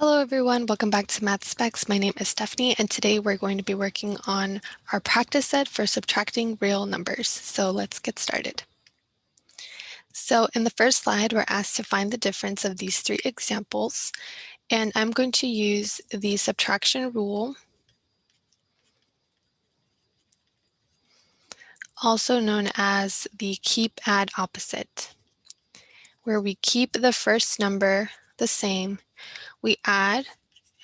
Hello everyone, welcome back to Math Specs. My name is Stephanie and today we're going to be working on our practice set for subtracting real numbers. So let's get started. So in the first slide, we're asked to find the difference of these three examples, and I'm going to use the subtraction rule, also known as the keep add opposite, where we keep the first number the same, we add,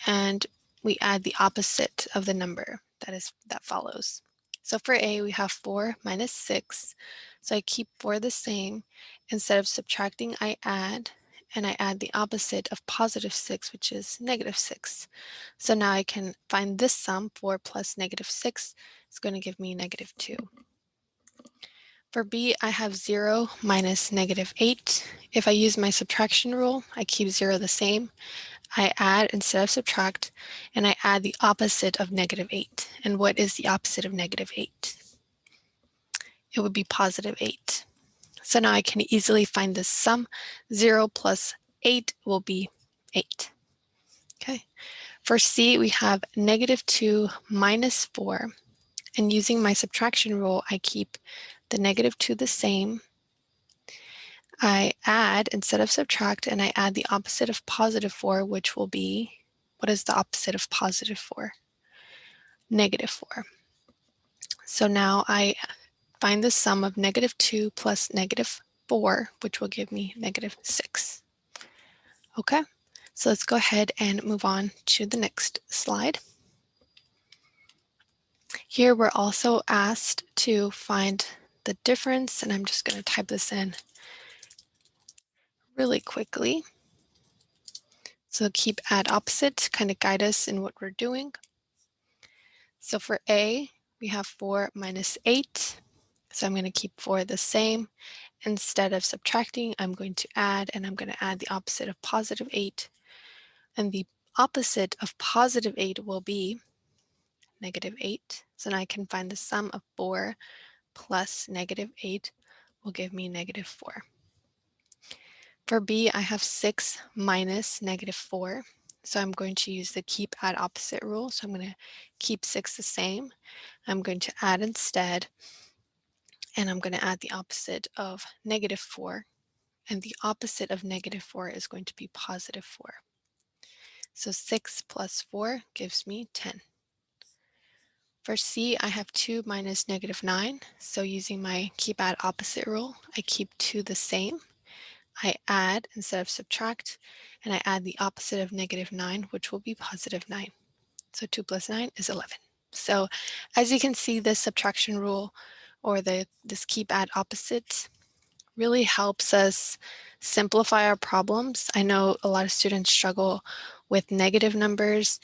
and we add the opposite of the number that follows. So for A, we have 4 minus 6. So I keep 4 the same. Instead of subtracting, I add, and I add the opposite of positive 6, which is negative 6. So now I can find this sum, 4 plus negative 6, is going to give me negative 2. For B, I have 0 minus negative 8. If I use my subtraction rule, I keep 0 the same. I add instead of subtract, and I add the opposite of negative 8. And what is the opposite of negative 8? It would be positive 8. So now I can easily find the sum. 0 plus 8 will be 8. Okay. For C, we have negative 2 minus 4. And using my subtraction rule, I keep the negative 2 the same. I add instead of subtract, and I add the opposite of positive 4, which will be, what is the opposite of positive 4? Negative 4. So now I find the sum of negative 2 plus negative 4, which will give me negative 6. Okay, so let's go ahead and move on to the next slide. Here we're also asked to find the difference, and I'm just going to type this in really quickly. So keep add opposite to kind of guide us in what we're doing. So for A, we have 4 minus 8. So I'm going to keep 4 the same. Instead of subtracting, I'm going to add, and I'm going to add the opposite of positive 8. And the opposite of positive 8 will be negative 8. So now I can find the sum of 4 plus negative 8 will give me negative 4. For B, I have 6 minus negative 4. So I'm going to use the keep add opposite rule. So I'm going to keep 6 the same. I'm going to add instead, and I'm going to add the opposite of negative 4. And the opposite of negative 4 is going to be positive 4. So 6 plus 4 gives me 10. For C, I have 2 minus negative 9. So using my keep add opposite rule, I keep 2 the same. I add instead of subtract, and I add the opposite of negative 9, which will be positive 9. So 2 plus 9 is 11. So as you can see, this subtraction rule, or this keep add opposite, really helps us simplify our problems. I know a lot of students struggle with negative numbers,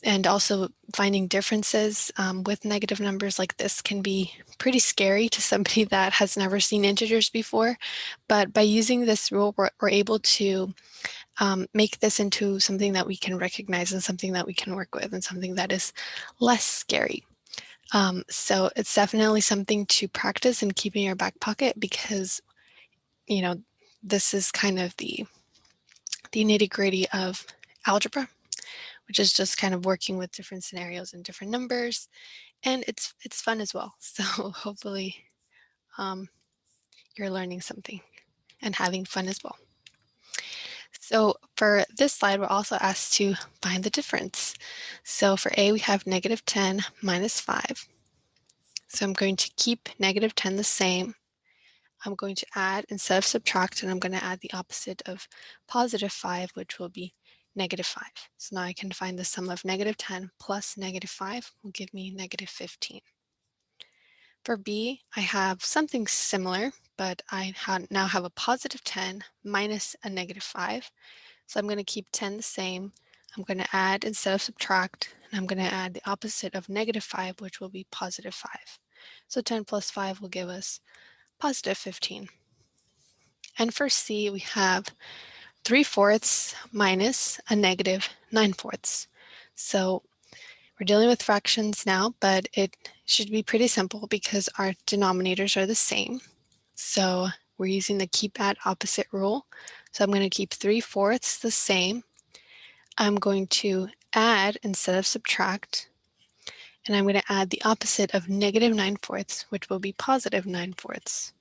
and also finding differences with negative numbers like this can be pretty scary to somebody that has never seen integers before. But by using this rule, we're able to make this into something that we can recognize and something that we can work with and something that is less scary. So it's definitely something to practice and keep in your back pocket because, you know, this is kind of the nitty-gritty of algebra, which is just kind of working with different scenarios and different numbers, and it's fun as well. So hopefully you're learning something and having fun as well. So for this slide, we're also asked to find the difference. So for A, we have negative 10 minus 5. So I'm going to keep negative 10 the same. I'm going to add instead of subtract, and I'm going to add the opposite of positive 5, which will be negative 5. So now I can find the sum of negative 10 plus negative 5 will give me negative 15. For B, I have something similar, but I now have a positive 10 minus a negative 5. So I'm going to keep 10 the same. I'm going to add instead of subtract, and I'm going to add the opposite of negative 5, which will be positive 5. So 10 plus 5 will give us positive 15. And for C, we have 3/4 minus a negative 9/4. So we're dealing with fractions now, but it should be pretty simple because our denominators are the same. So we're using the keep add opposite rule. So I'm going to keep 3/4 the same. I'm going to add instead of subtract, and I'm going to add the opposite of negative 9/4, which will be positive 9/4.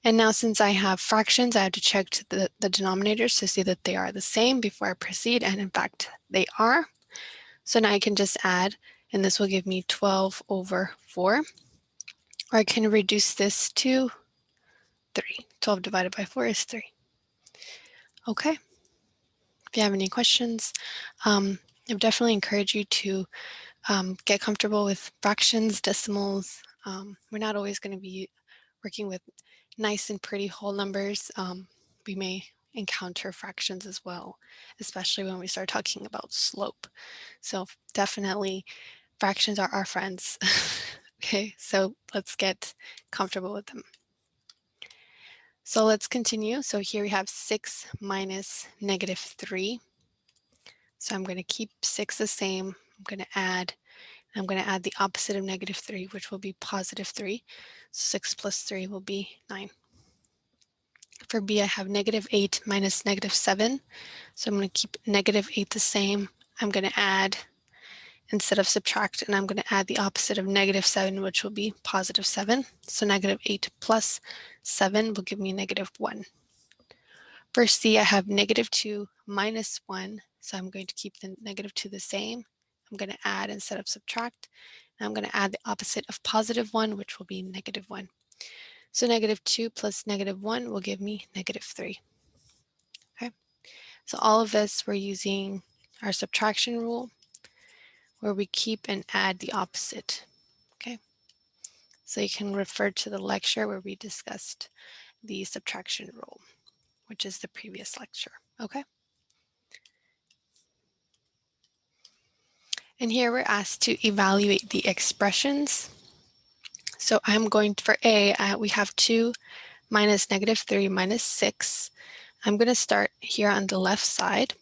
And now since I have fractions, I have to check the denominators to see that they are the same before I proceed, and in fact, they are. So now I can just add, and this will give me 12/4. Or I can reduce this to 3. 12 divided by 4 is 3. Okay. If you have any questions, I would definitely encourage you to get comfortable with fractions, decimals. We're not always going to be working with nice and pretty whole numbers. We may encounter fractions as well, especially when we start talking about slope. So definitely fractions are our friends. Okay, so let's get comfortable with them. So let's continue. So here we have 6 minus negative 3. So I'm going to keep 6 the same. I'm going to add the opposite of negative 3, which will be positive 3. So 6 plus 3 will be 9. For b, I have negative 8 minus negative 7. So I'm going to keep negative 8 the same. I'm going to add instead of subtract, and I'm going to add the opposite of negative 7, which will be positive 7. So negative 8 plus 7 will give me negative 1. For c, I have negative 2 minus 1, so I'm going to keep the negative 2 the same. I'm going to add instead of subtract, and I'm going to add the opposite of positive 1, which will be negative 1. So negative 2 plus negative 1 will give me negative 3. Okay, so all of this we're using our subtraction rule, where we keep and add the opposite. Okay, so you can refer to the lecture where we discussed the subtraction rule, which is the previous lecture. Okay. And here we're asked to evaluate the expressions. So I'm going to, for A, we have 2 minus negative 3 minus 6. I'm going to start here on the left side.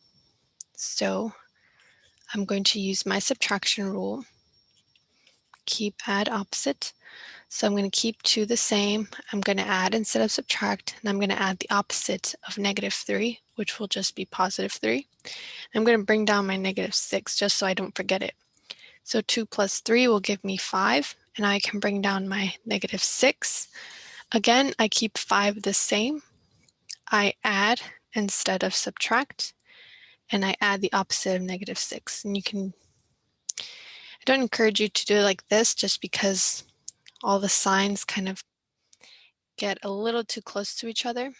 So I'm going to use my subtraction rule, keep, add, opposite. So I'm going to keep 2 the same. I'm going to add instead of subtract, and I'm going to add the opposite of negative 3, which will just be positive 3. I'm going to bring down my negative 6 just so I don't forget it. So 2 plus 3 will give me 5, and I can bring down my negative 6. Again, I keep 5 the same. I add instead of subtract, and I add the opposite of negative 6. And I don't encourage you to do it like this just because all the signs kind of get a little too close to each other.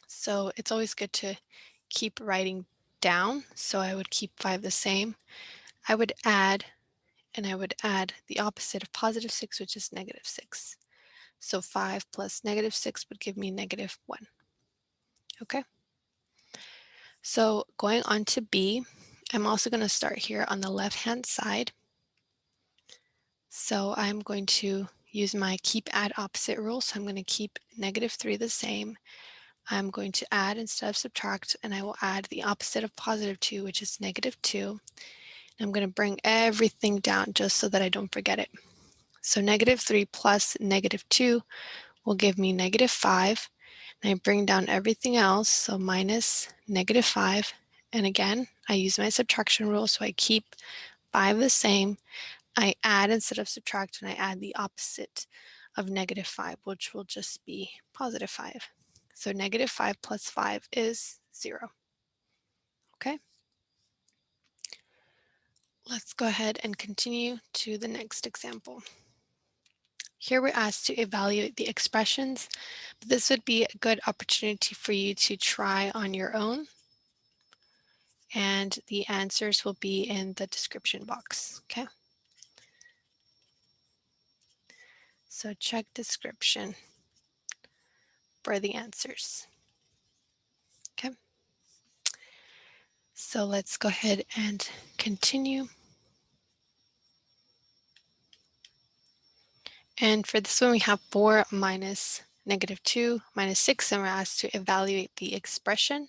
So it's always good to keep writing down. So I would keep 5 the same. I would add, and I would add the opposite of positive 6, which is negative 6. So 5 plus negative 6 would give me negative 1. Okay. So going on to B, I'm also going to start here on the left-hand side. So I'm going to use my keep, add, opposite rule. So I'm going to keep negative 3 the same. I'm going to add instead of subtract, and I will add the opposite of positive 2, which is negative 2. I'm going to bring everything down just so that I don't forget it. So negative 3 plus negative 2 will give me negative 5. And I bring down everything else, so minus negative 5. And again, I use my subtraction rule, so I keep 5 the same. I add instead of subtract, and I add the opposite of negative 5, which will just be positive 5. So negative 5 plus 5 is 0. Okay. Let's go ahead and continue to the next example. Here we're asked to evaluate the expressions. This would be a good opportunity for you to try on your own, and the answers will be in the description box. Okay. So check description for the answers. Okay. So let's go ahead and continue. And for this one, we have 4 minus negative 2 minus 6, and we're asked to evaluate the expression.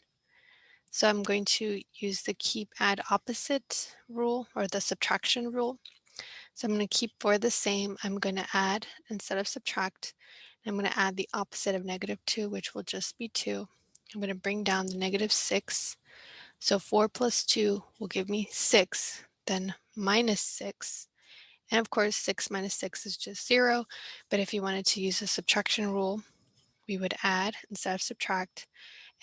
So I'm going to use the keep, add, opposite rule, or the subtraction rule. So I'm going to keep 4 the same. I'm going to add instead of subtract. I'm going to add the opposite of -2, which will just be 2. I'm going to bring down the -6. So 4 plus 2 will give me 6, then minus 6. And of course, 6 minus 6 is just 0. But if you wanted to use the subtraction rule, we would add instead of subtract,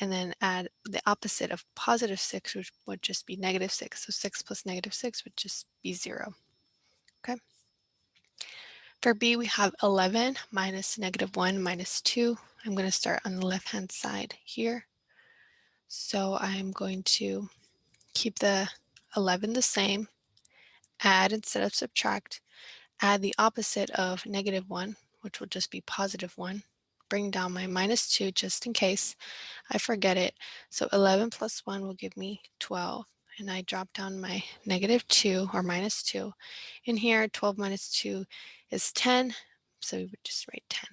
and then add the opposite of +6, which would just be -6. So 6 plus -6 would just be 0. Okay. For B, we have 11 minus -1 minus 2. I'm going to start on the left-hand side here. So I'm going to keep the 11 the same, add instead of subtract, add the opposite of -1, which will just be +1, bring down my -2 just in case I forget it. So 11 plus 1 will give me 12, and I drop down my -2 or -2. In here, 12 minus 2 is 10, so we would just write 10.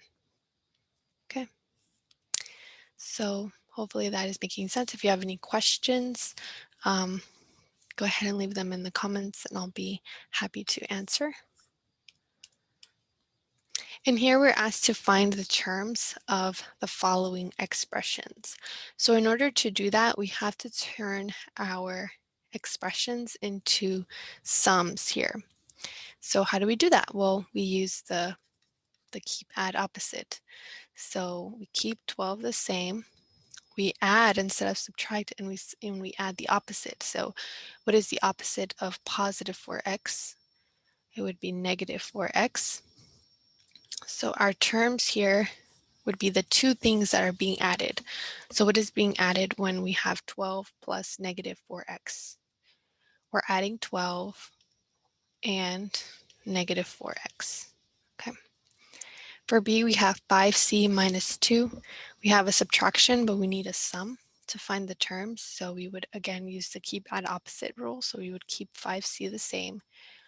Okay, so hopefully that is making sense. If you have any questions, go ahead and leave them in the comments and I'll be happy to answer. And here we're asked to find the terms of the following expressions. So in order to do that, we have to turn our expressions into sums here. So how do we do that? Well, we use the keep add opposite. So we keep 12 the same. We add instead of subtract, and we add the opposite. So what is the opposite of positive 4x? It would be negative 4x. So our terms here would be the two things that are being added. So what is being added when we have 12 plus negative 4x? We're adding 12 and negative 4x. Okay. For B, we have 5c minus 2. We have a subtraction, but we need a sum to find the terms. So we would again use the keep add opposite rule. So we would keep 5c the same.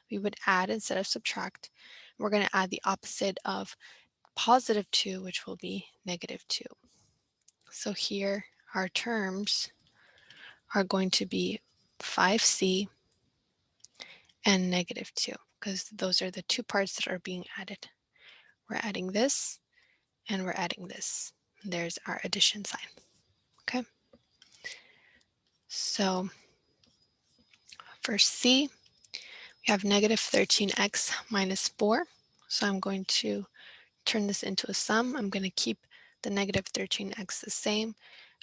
We would add instead of subtract. We're going to add the opposite of positive 2, which will be negative 2. So here our terms are going to be 5c and negative 2, because those are the two parts that are being added. We're adding this and we're adding this. There's our addition sign. Okay. So for C, we have negative 13x minus 4. So I'm going to turn this into a sum. I'm going to keep the negative 13x the same.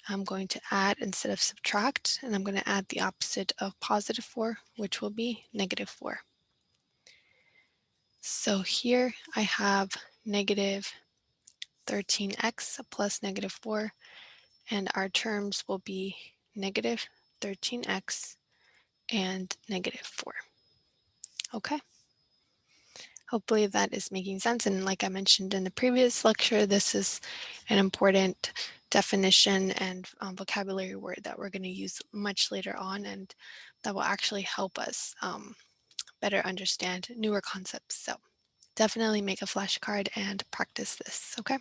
I'm going to add instead of subtract, and I'm going to add the opposite of positive 4, which will be negative 4. So here I have negative 13x plus negative 4, and our terms will be negative 13x and negative 4. Okay. Hopefully that is making sense. And like I mentioned in the previous lecture, this is an important definition and vocabulary word that we're going to use much later on, and that will actually help us better understand newer concepts. So definitely make a flashcard and practice this, okay?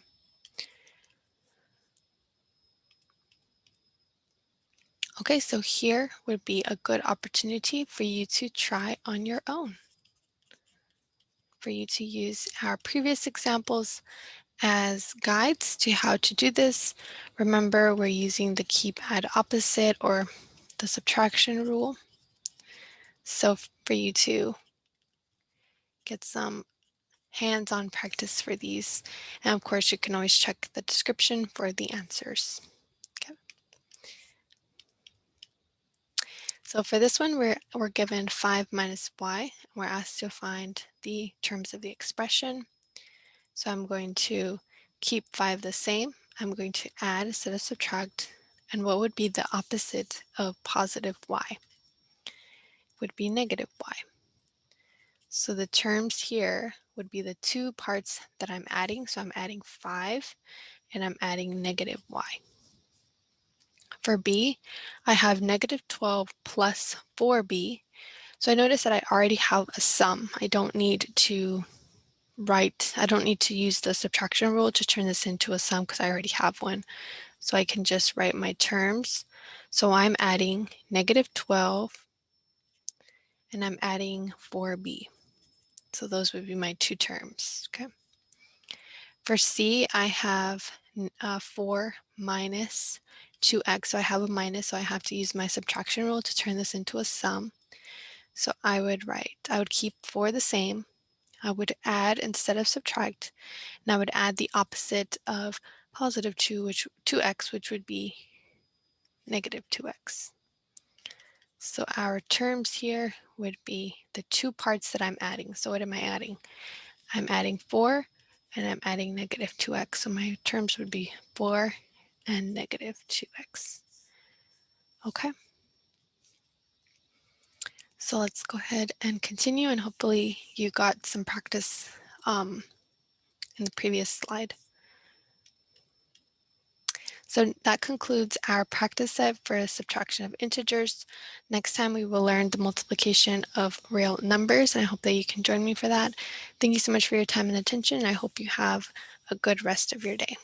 Okay, so here would be a good opportunity for you to try on your own, for you to use our previous examples as guides to how to do this. Remember, we're using the keep add opposite or the subtraction rule. So for you to get some hands-on practice for these. And of course, you can always check the description for the answers. Okay. So for this one, we're given 5 minus y. We're asked to find the terms of the expression. So I'm going to keep 5 the same. I'm going to add instead of subtract. And what would be the opposite of positive y? Would be negative y. So the terms here would be the two parts that I'm adding. So I'm adding 5 and I'm adding negative y. For b, I have negative 12 plus 4b. So I notice that I already have a sum. I don't need to use the subtraction rule to turn this into a sum because I already have one. So I can just write my terms. So I'm adding negative 12 and I'm adding 4b. So those would be my two terms, okay? For C, I have 4 minus 2x, so I have a minus, so I have to use my subtraction rule to turn this into a sum. So I would keep 4 the same, I would add instead of subtract, and I would add the opposite of positive 2x, which would be negative 2x. So our terms here would be the two parts that I'm adding. So what am I adding? I'm adding 4 and I'm adding negative 2x. So my terms would be 4 and negative 2x. Okay. So let's go ahead and continue, and hopefully you got some practice in the previous slide. So that concludes our practice set for subtraction of integers. Next time we will learn the multiplication of real numbers, and I hope that you can join me for that. Thank you so much for your time and attention. I hope you have a good rest of your day.